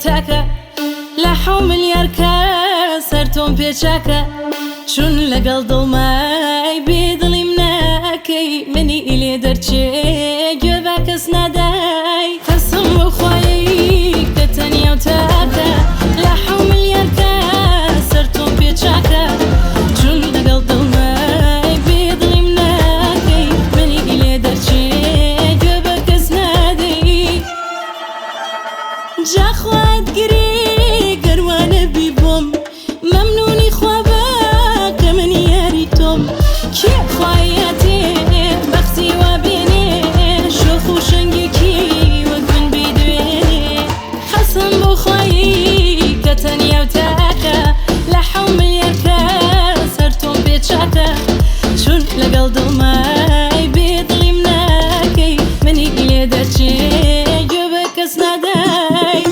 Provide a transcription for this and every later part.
تاکە لە حەو ملیارکە سەر تۆم پێچاکە چون لەگەڵ دڵمای بێدڵیم ناکەی منی ئیلێ دەرچێ گوێ بە کەس نادای قەسم بۆ خوایی کە تەنیا و تاکە لە حەو ملیارکە سەر تۆم پێچاکە چون لەگەڵ دڵمای بێدڵیم ناکەی منی ئیلێ دەرچێ گوێ بە کەس نادەی جا خوات گری گەروانە بی بۆم مەمنونی خوا بە کە من یاری تۆم کێ خوایەتێ بەختی وا بێنێ شۆخ و شەنگێکی وەک من بیدوێنێ حەسەن بۆ خوایی کە تەنیا و تاکە لە حەو ملیارکە سەر تۆم پێچاکە چون لەگەڵ دڵمای بێدڵیم ناکەی منی ئیلێ دەرچێ گوێ بە کەس نادای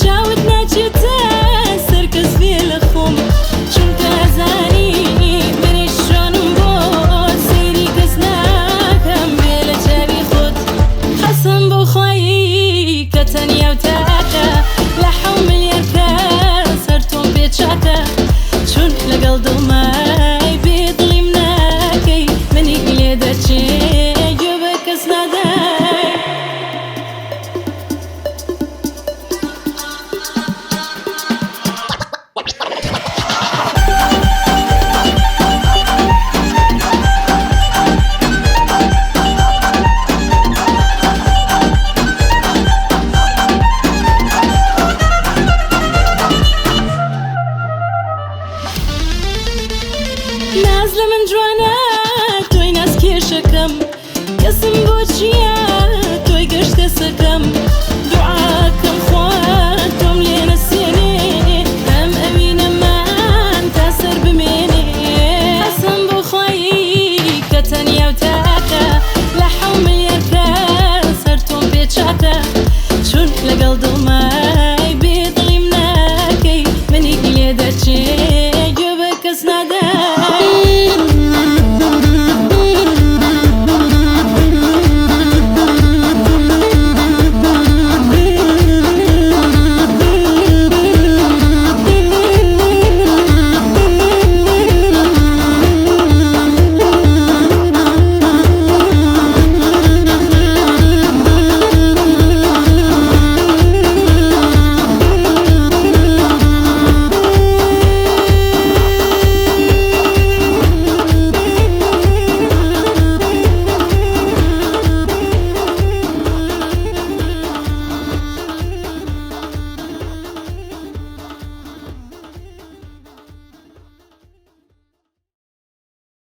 چاوت ناچێتە سەر کەس بێ لە خۆم چونکە ئەزانی منیش شۆنم بۆ سەیری کەس ناکەم بێ لە چاوی خۆت حەسەن بۆ خوایی کە تەنیا و تاکە لە حەو ملیارکە سەر تۆم پێچاکە چون لەگەڵ دڵمای بێدڵیم ناکەی منی ئیلێ دەرچێ گوێ بە کەس نادای ناز لە من جوانە تۆی ناز کێشەکەم کەسم بۆ چیە